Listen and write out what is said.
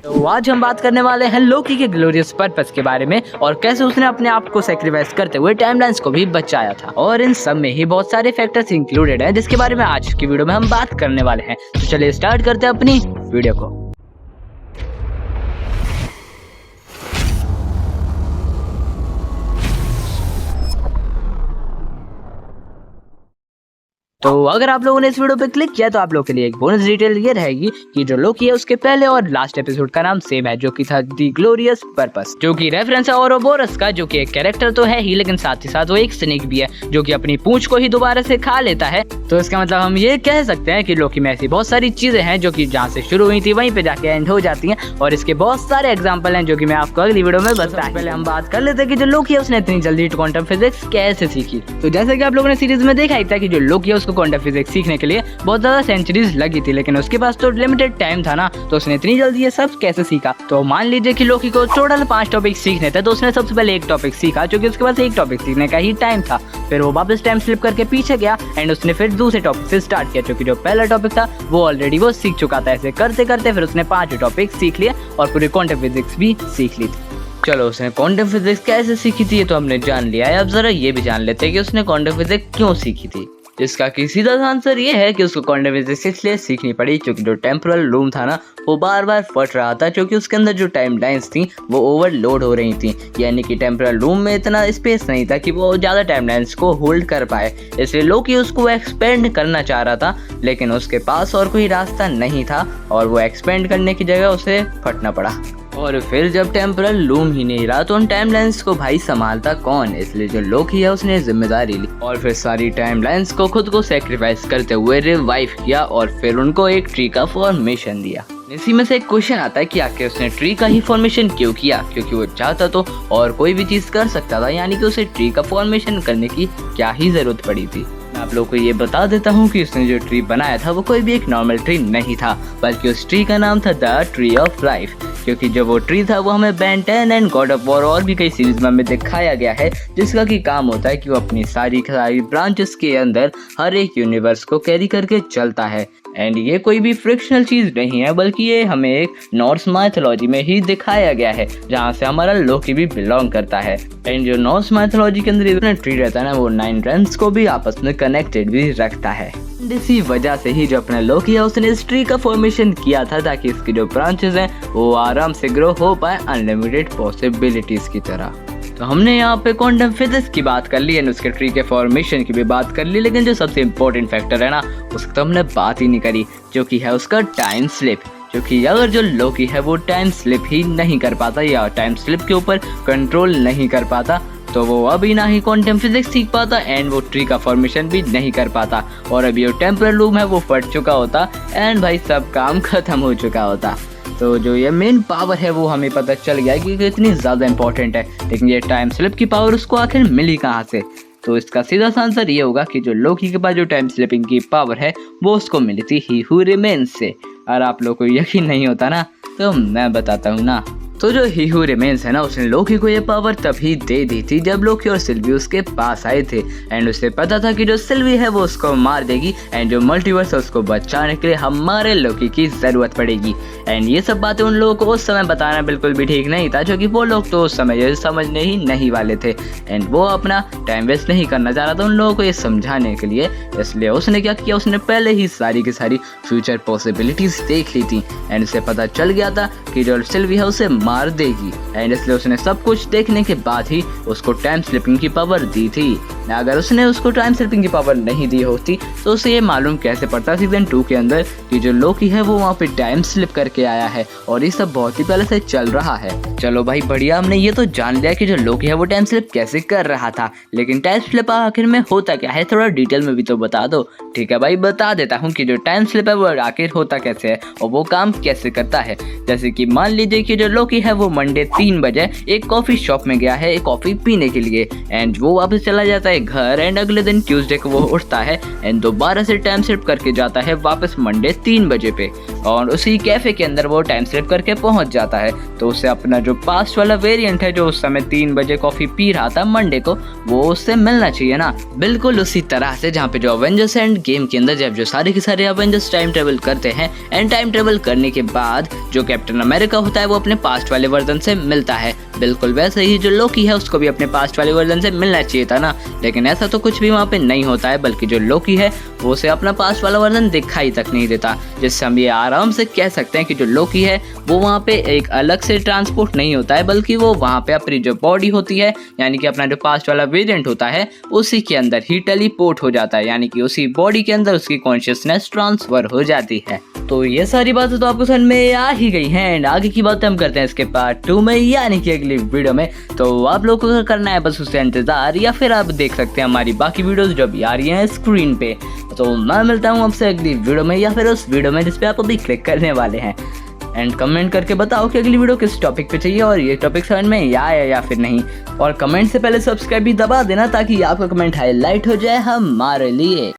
तो आज हम बात करने वाले हैं लोकी के ग्लोरियस पर्पस के बारे में और कैसे उसने अपने आप को सेक्रीफाइस करते हुए टाइमलाइंस को भी बचाया था। और इन सब में ही बहुत सारे फैक्टर्स इंक्लूडेड हैं जिसके बारे में आज की वीडियो में हम बात करने वाले हैं। तो चलिए स्टार्ट करते हैं अपनी वीडियो को। तो अगर आप लोगों ने इस वीडियो पे क्लिक किया तो आप लोगों के लिए एक बोनस डिटेल ये रहेगी कि जो लोकी है उसके पहले और लास्ट एपिसोड का नाम सेम है, जो कि था दी ग्लोरियस पर्पस, जो कि रेफरेंस है ओरोबोरस का, जो कि एक कैरेक्टर तो है ही लेकिन साथ ही साथ वो एक स्नेक भी है जो कि अपनी पूंछ को ही दोबारा से खा लेता है। तो इसका मतलब हम ये कह सकते हैं कि लोकी में ऐसी बहुत सारी चीजें हैं जो कि जहाँ से शुरू हुई थी वहीं पे जाके एंड हो जाती हैं, और इसके बहुत सारे एग्जाम्पल हैं जो कि मैं आपको अगली वीडियो में बताऊंगा। पहले हम बात कर लेते हैं कि जो लोकी है उसने इतनी जल्दी क्वांटम फिजिक्स कैसे सीखी। तो जैसे कि आप लोगों ने सीरीज में देखा ही था कि जो लोकी है उसको क्वांटम फिजिक्स सीखने के लिए बहुत ज्यादा सेंचुरीज लगी थी, लेकिन उसके पास तो लिमिटेड टाइम था ना, तो उसने इतनी जल्दी ये सब कैसे सीखा। तो मान लीजिए कि लोकी को टोटल 5 टॉपिक सीखने थे, तो उसने सबसे पहले एक टॉपिक सीखा क्योंकि उसके पास एक टॉपिक सीखने का ही टाइम था। फिर वो वापस टाइम स्लिप करके पीछे गया एंड उसने फिर दूसरे टॉपिक से स्टार्ट किया, क्योंकि जो पहला टॉपिक था वो ऑलरेडी वो सीख चुका था। ऐसे करते करते फिर उसने 5 टॉपिक सीख लिए और पूरी क्वांटम फिजिक्स भी सीख ली थी। चलो, उसने क्वांटम फिजिक्स कैसे सीखी थी ये तो हमने जान लिया है। अब जरा ये भी जान लेते हैं कि उसने क्वांटम फिजिक्स क्यों सीखी थी। जिसका कि सीधा आंसर ये है कि उसको क्वांटम फिजिक्स इसलिए सीखनी पड़ी क्योंकि जो टेम्पोरल लूम था ना वो बार बार फट रहा था, क्योंकि उसके अंदर जो टाइम लाइन्स थी वो ओवरलोड हो रही थी। यानी कि टेम्पोरल लूम में इतना स्पेस नहीं था कि वो ज़्यादा टाइम लाइन्स को होल्ड कर पाए, इसलिए लोकी उसको एक्सपेंड करना चाह रहा था, लेकिन उसके पास और कोई रास्ता नहीं था और वो एक्सपेंड करने की जगह उसे फटना पड़ा। और फिर जब टेम्पोरल लूम ही नहीं रहा तो उन टाइमलाइंस को भाई संभालता कौन, इसलिए जो लोकी है उसने जिम्मेदारी ली और फिर सारी टाइमलाइंस को खुद को सेक्रीफाइस करते हुए रिवाइव किया और फिर उनको एक ट्री का फॉर्मेशन दिया। इसी में से एक क्वेश्चन आता है कि आखिर उसने ट्री का ही फॉर्मेशन क्यों किया, क्योंकि वो चाहता तो और कोई भी चीज़ कर सकता था, यानी कि उसे ट्री का फॉर्मेशन करने की क्या ही ज़रूरत पड़ी थी। मैं आप लोगों को ये बता देता हूँ कि उसने जो ट्री बनाया था वो कोई भी एक नॉर्मल ट्री नहीं था, बल्कि उस ट्री का नाम था द ट्री ऑफ लाइफ, क्योंकि जो वो ट्री था वो हमें Ben 10 and God of war और भी कई सीरीज में हमें दिखाया गया है, जिसका की काम होता है कि वो अपनी सारी ब्रांचेस के अंदर हर एक यूनिवर्स को कैरी करके चलता है। एंड ये कोई भी फ्रिक्शनल चीज़ नहीं है, बल्कि ये हमें एक नॉर्स माइथोलॉजी में ही दिखाया गया है, जहाँ से हमारा लोकी भी बिलोंग करता है। एंड जो नॉर्स माइथोलॉजी के अंदर इतना ट्री रहता है ना, वो 9 रेल्म्स को भी आपस में कनेक्टेड भी रखता है। इसी वजह से ही जो अपना लोकी है उसने इस ट्री का फॉर्मेशन किया था, ताकि इसकी जो ब्रांचेस हैं वो आराम से ग्रो हो पाए अनलिमिटेड पॉसिबिलिटीज की तरह। तो हमने यहाँ पे क्वांटम फिजिक्स की बात कर ली एंड उसके ट्री के फॉर्मेशन की भी बात कर ली, लेकिन जो सबसे इम्पोर्टेंट फैक्टर है ना उसकी तो हमने बात ही नहीं करी, जो कि है उसका टाइम स्लिप। क्योंकि अगर जो लोकी है वो टाइम स्लिप ही नहीं कर पाता या टाइम स्लिप के ऊपर कंट्रोल नहीं कर पाता, तो वो अभी ना ही क्वांटम फिजिक्स सीख पाता एंड वो ट्री का फॉर्मेशन भी नहीं कर पाता, और अभी जो टेम्पोरल लूम है वो फट चुका होता एंड भाई सब काम खत्म हो चुका होता। तो जो ये मेन पावर है वो हमें पता चल गया कि कितनी ज़्यादा इंपॉर्टेंट है, लेकिन ये टाइम स्लिप की पावर उसको आखिर मिली कहाँ से। तो इसका सीधा सा आंसर ये होगा कि जो लोकी के पास जो टाइम स्लिपिंग की पावर है वो उसको मिली थी ही हू रिमेन्स से। और आप लोग को यकीन नहीं होता ना, तो मैं बताता हूँ ना। तो जो ही हू रिमेन्स है ना उसने लोकी को ये पावर तभी दे दी थी जब लोकी और सिल्वी उसके पास आए थे एंड उसे पता था कि जो सिल्वी है वो उसको मार देगी एंड जो मल्टीवर्स है उसको बचाने के लिए हमारे लोकी की ज़रूरत पड़ेगी। एंड ये सब बातें उन लोगों को उस समय बताना बिल्कुल भी ठीक नहीं था, क्योंकि वो लोग तो उस समय ये समझने ही नहीं वाले थे एंड वो अपना टाइम वेस्ट नहीं करना चाह रहा था उन लोगों को ये समझाने के लिए। इसलिए उसने क्या किया, उसने पहले ही सारी की सारी फ्यूचर पॉसिबिलिटीज़ देख ली थी एंड उसे पता चल गया था कि जो सिल्वी है उसे मार देगी, एंड इसलिए उसने सब कुछ देखने के बाद ही उसको टाइम स्लिपिंग की पावर दी थी। अगर उसने उसको टाइम स्लिपिंग की पावर नहीं दी होती तो उसे ये मालूम कैसे पड़ता सीजन 2 के अंदर कि जो लोकी है वो वहाँ पे टाइम स्लिप करके आया है, और ये सब बहुत ही पहले से चल रहा है। चलो भाई बढ़िया, हमने ये तो जान लिया कि जो लोकी है वो टाइम स्लिप कैसे कर रहा था, लेकिन टाइम स्लिप आखिर में होता क्या है, थोड़ा डिटेल में भी तो बता दो। ठीक है भाई, बता देता हूँ कि जो टाइम स्लिप है वो आखिर होता कैसे है और वो काम कैसे करता है। जैसे कि मान लीजिए कि जो लोकी है वो मंडे 3 बजे एक कॉफ़ी शॉप में गया है एक कॉफ़ी पीने के लिए, एंड वो वापस चला जाता है है घर एंड अगले दिन ट्यूसडे को वो उठता है एंड दोबारा से टाइम स्लिप करके जाता है वापस मंडे 3 बजे पे और उसी कैफे के अंदर वो टाइम स्लिप करके पहुंच जाता है। तो उसे अपना जो पास्ट वाला वेरिएंट है जो उस समय 3 बजे कॉफी पी रहा था मंडे को, वो उससे मिलना चाहिए ना, बिल्कुल उसी तरह से जहाँ पे जो अवेंजर्स एंड गेम के अंदर जब जो सारे के सारे अवेंजर्स टाइम ट्रेवल करते हैं एंड टाइम ट्रेवल करने के बाद जो कैप्टन अमेरिका होता है वो अपने पास्ट वाले वर्जन से मिलता है। बिल्कुल वैसे ही जो लोकी है उसको भी अपने पास्ट वाले वर्जन से मिलना चाहिए था ना, लेकिन ऐसा तो कुछ भी वहाँ पे नहीं होता है, बल्कि जो लोकी है वो उसे अपना पास्ट वाला वर्जन दिखाई तक नहीं देता, जिससे हम ये आराम से कह सकते हैं कि जो लोकी है वो वहाँ पे एक अलग से ट्रांसपोर्ट नहीं होता है, बल्कि वो वहाँ पे अपनी जो बॉडी होती है यानी कि अपना जो पास्ट वाला वेरिएंट होता है उसी के अंदर ही टेलीपोर्ट हो जाता है, यानी कि उसी बॉडी के अंदर उसकी कॉन्शियसनेस ट्रांसफर हो जाती है। तो ये सारी बातें तो आपको समझ में आ ही गई हैं एंड आगे की बातें हम करते हैं इसके पार्ट 2 में यानी कि अगली वीडियो में। तो आप लोगों को करना है बस उससे इंतजार, या फिर आप देख सकते हैं हमारी बाकी वीडियोस जो भी आ रही हैं स्क्रीन पे। तो मैं मिलता हूँ आपसे अगली वीडियो में या फिर उस वीडियो में जिस पे आप अभी क्लिक करने वाले हैं। एंड कमेंट करके बताओ कि अगली वीडियो किस टॉपिक पे चाहिए और ये टॉपिक समझ में आया या फिर नहीं। और कमेंट से पहले सब्सक्राइब भी दबा देना ताकि आपका कमेंट हाईलाइट हो जाए हमारे लिए।